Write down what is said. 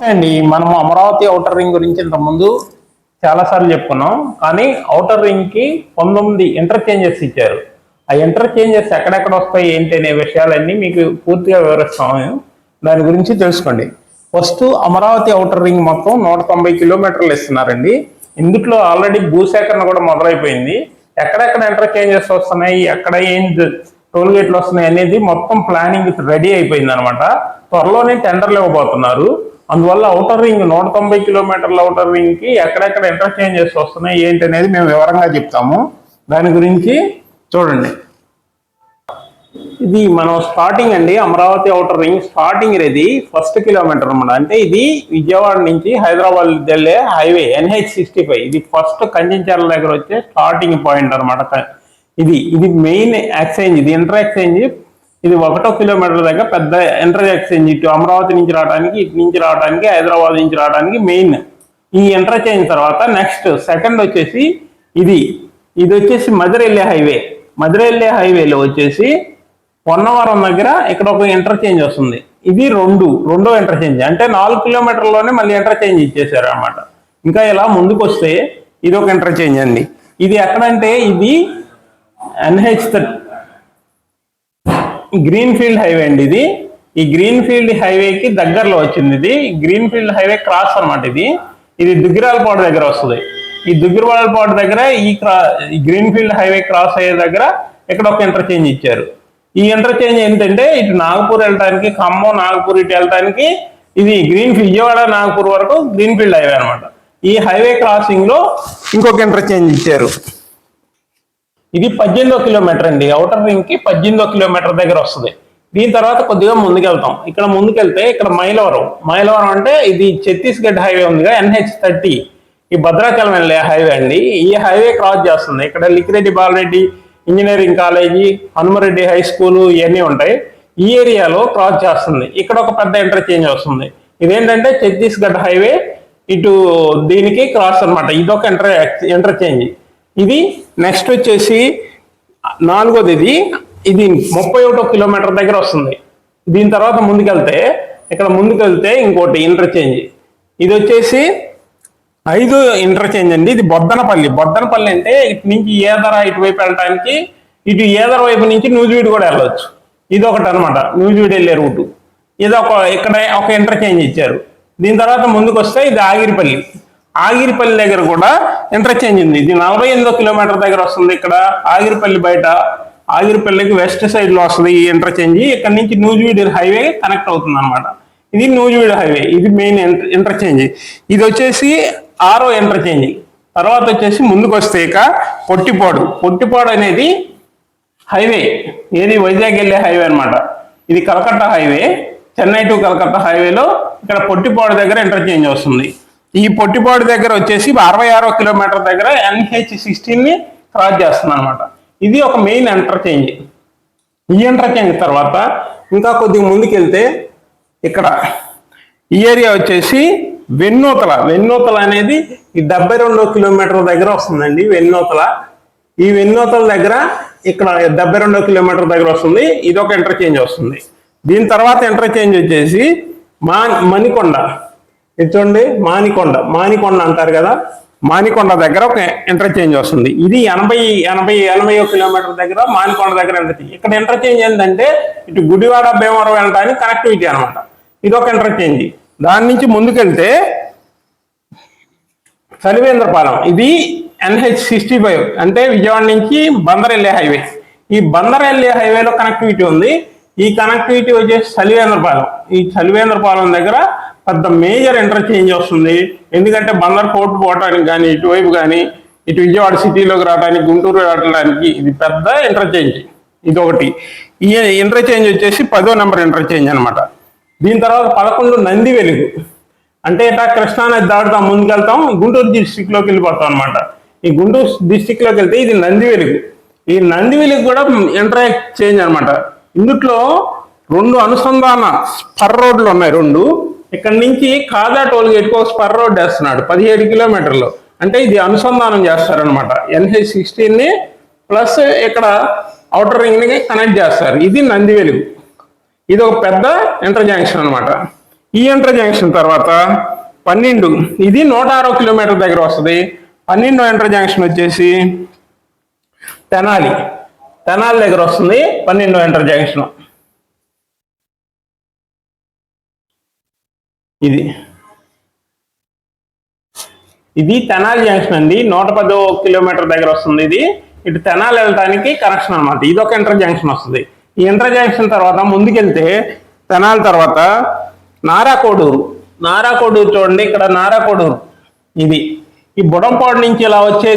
అండి మనం Amaravati outer ring గురించి ఇంతకుముందు చాలాసార్లు చెప్పుకున్నాం. కానీ ఔటర్ రింగ్ కి 19 ఇంటర్చేంజెస్ ఇచ్చారు. ఆ ఇంటర్చేంజెస్ ఎక్కడెక్కడ వస్తాయి ఏంటి అనే విషయాలన్నీ మీకు పూర్తిగా వివరిస్తాము. దాని గురించి తెలుసుకోండి. ఫస్ట్ అమరావతి ఔటర్ రింగ్ మొత్తం 190 కిలోమీటర్లు ఇస్తున్నారండి. ఇందులో ఆల్రెడీ భూసేకరణ కూడా మొదలైపోయింది. ఎక్కడెక్కడ ఇంటర్చేంజెస్ వస్తున్నాయి, ఎక్కడ ఏం టోల్ గేట్లు వస్తున్నాయి అనేది మొత్తం ప్లానింగ్ రెడీ అయిపోయింది అనమాట. త్వరలోనే టెండర్లు ఇవ్వబోతున్నారు. అందువల్ల ఔటర్ రింగ్ 190 కిలోమీటర్ల ఔటర్ రింగ్ కి ఎక్కడెక్కడ ఇంటర్చేంజెస్ వస్తున్నాయి ఏంటి అనేది మేము వివరంగా చెప్తాము. దాని గురించి చూడండి. ఇది మనం స్టార్టింగ్ అండి, అమరావతి ఔటర్ రింగ్ స్టార్టింగ్ ఇది ఫస్ట్ కిలోమీటర్ అనమాట. అంటే ఇది విజయవాడ నుంచి హైదరాబాద్ వెళ్ళే హైవే NH65. ఇది ఫస్ట్ కంచెంచర్ల దగ్గర వచ్చే స్టార్టింగ్ పాయింట్ అనమాట. ఇది మెయిన్ ఎక్స్చేంజ్, ఇది ఇంటర్ ఎక్స్చేంజ్. ఇది 1 కిలోమీటర్ దగ్గర పెద్ద ఇంటర్ ఎక్స్చేంజ్. ఇటు అమరావతి నుంచి రావడానికి, ఇటు నుంచి రావడానికి, హైదరాబాద్ నుంచి రావడానికి మెయిన్ ఈ ఇంటర్చేంజ్. తర్వాత నెక్స్ట్ సెకండ్ వచ్చేసి ఇది వచ్చేసి మధురెళ్ళే హైవే. మధురెళ్ళే హైవేలో వచ్చేసి పొన్నవరం దగ్గర ఇక్కడ ఒక ఇంటర్చేంజ్ వస్తుంది. ఇది రెండో ఇంటర్చేంజ్. అంటే 4 కిలోమీటర్లోనే మళ్ళీ ఇంటర్చేంజ్ ఇచ్చేసారు అనమాట. ఇంకా ఇలా ముందుకు వస్తే ఇది ఒక ఇంటర్చేంజ్ అండి. ఇది ఎక్కడంటే ఇది NH30 గ్రీన్ ఫీల్డ్ హైవే అండి. ఈ గ్రీన్ ఫీల్డ్ హైవేకి దగ్గరలో వచ్చింది. ఇది గ్రీన్ ఫీల్డ్ హైవే క్రాస్ అనమాట. ఇది దుగ్గిరాలపాడు దగ్గర వస్తుంది. ఈ దుగ్గిరాలపాడు దగ్గర ఈ గ్రీన్ ఫీల్డ్ హైవే క్రాస్ అయ్యే దగ్గర ఇక్కడ ఒక ఇంటర్చేంజ్ ఇచ్చారు. ఈ ఇంటర్చేంజ్ ఏంటంటే ఇటు నాగపూర్ వెళ్ళడానికి, ఖమ్మం నాగపూర్ ఇటు వెళ్ళడానికి ఇది గ్రీన్ ఫీల్డ్ విజయవాడ నాగపూర్ వరకు గ్రీన్ ఫీల్డ్ హైవే అనమాట. ఈ హైవే క్రాసింగ్ లో ఇంకొక ఇంటర్చేంజ్ ఇచ్చారు. ఇది 18వ కిలోమీటర్ అండి. ఔటర్ రింగ్ కి 18వ కిలోమీటర్ దగ్గర వస్తుంది. దీని తర్వాత కొద్దిగా ముందుకెళ్తాం. ఇక్కడ ముందుకెళ్తే ఇక్కడ మైలవరం అంటే ఇది ఛత్తీస్గఢ్ హైవే ఉందిగా, NH30. ఈ భద్రాచలం వెళ్ళే హైవే అండి. ఈ హైవే క్రాస్ చేస్తుంది. ఇక్కడ Likkireddy Balareddy engineering college, Hanumareddy high school ఇవన్నీ ఉంటాయి. ఈ ఏరియాలో క్రాస్ చేస్తుంది. ఇక్కడ ఒక పెద్ద ఇంటర్చేంజ్ వస్తుంది. ఇదేంటంటే ఛత్తీస్గఢ్ హైవే ఇటు దీనికి క్రాస్ అనమాట. ఇదొక ఇంటర్చేంజ్. ఇది నెక్స్ట్ వచ్చేసి 4వది. ఇది 31వ కిలోమీటర్ దగ్గర వస్తుంది. దీని తర్వాత ముందుకెళ్తే ఇంకోటి ఇంటర్చేంజ్. ఇది వచ్చేసి 5 ఇంటర్చేంజ్ అండి. ఇది బొద్దనపల్లి అంటే ఇటు నుంచి ఏదర ఇటువైపు వెళ్ళడానికి, ఇటు ఏదర వైపు నుంచి నూజివీడు కూడా వెళ్ళవచ్చు. ఇది ఒకటి అనమాట, నూజివీడు వెళ్ళే రూటు. ఇక్కడ ఒక ఇంటర్చేంజ్ ఇచ్చారు. దీని తర్వాత ముందుకు వస్తే ఇది ఆగిరిపల్లి దగ్గర కూడా ఇంటర్చేంజ్ ఉంది. ఇది 48వ కిలోమీటర్ దగ్గర వస్తుంది. ఇక్కడ ఆగిరిపల్లి బయట, ఆగిరిపల్లికి వెస్ట్ సైడ్ లో వస్తుంది ఈ ఇంటర్చేంజ్. ఇక్కడ నుంచి నూజివీడు హైవే కనెక్ట్ అవుతుంది అనమాట. ఇది నూజివీడు హైవే, ఇది మెయిన్ ఇంటర్చేంజ్. ఇది వచ్చేసి 6వ ఇంటర్చేంజ్. తర్వాత వచ్చేసి ముందుకు వస్తే ఇక పొట్టిపాడు అనేది హైవే, ఏది వైజాగ్ వెళ్ళే హైవే అనమాట. ఇది కలకత్తా హైవే, చెన్నై టు కలకత్తా హైవేలో ఇక్కడ పొట్టిపాడు దగ్గర ఇంటర్చేంజ్ వస్తుంది. ఈ పొట్టిపాడు దగ్గర వచ్చేసి 66వ కిలోమీటర్ దగ్గర NH16 క్రాస్ చేస్తుంది అనమాట. ఇది ఒక మెయిన్ ఇంటర్చేంజ్. ఈ ఇంటర్చేంజ్ తర్వాత ఇంకా కొద్దిగా ముందుకెళ్తే ఇక్కడ ఈ ఏరియా వచ్చేసి వెన్నూతల అనేది ఈ 72వ కిలోమీటర్ దగ్గర వస్తుందండి. ఈ వెన్నూతల దగ్గర ఇక్కడ 72వ కిలోమీటర్ దగ్గర వస్తుంది. ఇది ఒక ఇంటర్చేంజ్ వస్తుంది. దీని తర్వాత ఇంటర్చేంజ్ వచ్చేసి మణికొండ. ఇది చూడండి, మానికొండ అంటారు కదా, మానికొండ దగ్గర ఒక ఇంటర్చేంజ్ వస్తుంది. ఇది 80వ కిలోమీటర్ దగ్గర మానికొండ దగ్గర ఇంటర్చేంజ్. ఇక్కడ ఇంటర్చేంజ్ ఏంటంటే ఇటు గుడివాడ భీమవరం వెళ్ళడానికి కనెక్టివిటీ అనమాట. ఇది ఒక ఇంటర్చేంజ్. దాని నుంచి ముందుకెళ్తే చలివేంద్రపాలెం, ఇది NH65 అంటే విజయవాడ నుంచి బందర్ వెళ్ళే హైవే. ఈ బందర్ వెళ్ళే హైవేలో కనెక్టివిటీ ఉంది. ఈ కనెక్టివిటీ వచ్చేసి చలివేంద్రపాలెం. ఈ చలివేంద్రపాలెం దగ్గర పెద్ద మేజర్ ఇంటర్చేంజ్ వస్తుంది. ఎందుకంటే బందర్ పోర్టు పోవడానికి కానీ, ఇటువైపు కానీ, ఇటు విజయవాడ సిటీలోకి రావడానికి, గుంటూరు రావడానికి ఇది పెద్ద ఇంటర్చేంజ్. ఇది ఒకటి. ఈ ఇంటర్చేంజ్ వచ్చేసి 10వ నెంబర్ ఇంటర్చేంజ్ అనమాట. దీని తర్వాత 11 నంది వెలుగు. అంటే ఇట్లా కృష్ణానది దాటుతాం, ముందుకెళ్తాం, గుంటూరు డిస్టిక్లోకి వెళ్ళిపోతాం అనమాట. ఈ గుంటూరు డిస్టిక్లోకి వెళ్తే ఇది నంది వెలుగు. ఈ నంది వెలుగు కూడా ఇంటర్చేంజ్ అనమాట. ఇందులో 2 అనుసంధాన స్పర్ రోడ్లు ఉన్నాయి. ఇక్కడ నుంచి కాదా టోల్ గేట్కి ఒక స్పర్ రోడ్ వేస్తున్నాడు 17 కిలోమీటర్లు. అంటే ఇది అనుసంధానం చేస్తారనమాట. NH16 ప్లస్ ఇక్కడ ఔటర్ రింగ్ ని కనెక్ట్ చేస్తారు. ఇది నంది వెలుగు. ఇది ఒక పెద్ద ఇంటర్ జంక్షన్ అనమాట. ఈ ఇంటర్ జంక్షన్ తర్వాత 12, ఇది 106 కిలోమీటర్ దగ్గర వస్తుంది. 12 ఇంటర్ జంక్షన్ వచ్చేసి తెనాలి దగ్గర వస్తుంది 12 ఇంటర్ జంక్షన్. ఇది తెనాలి జంక్షన్ అండి, 110 కిలోమీటర్ దగ్గర వస్తుంది. ఇది ఇటు తెనాలి వెళ్ళటానికి కనెక్షన్ అనమాట. ఇది ఒక ఇంటర్ జంక్షన్ వస్తుంది. ఈ ఇంటర్ జంక్షన్ తర్వాత ముందుకెళ్తే తెనాలి తర్వాత నారాకోడూరు చూడండి, ఇక్కడ నారాకోడూరు. ఇది ఈ బుడంపాడు నుంచి ఇలా వచ్చే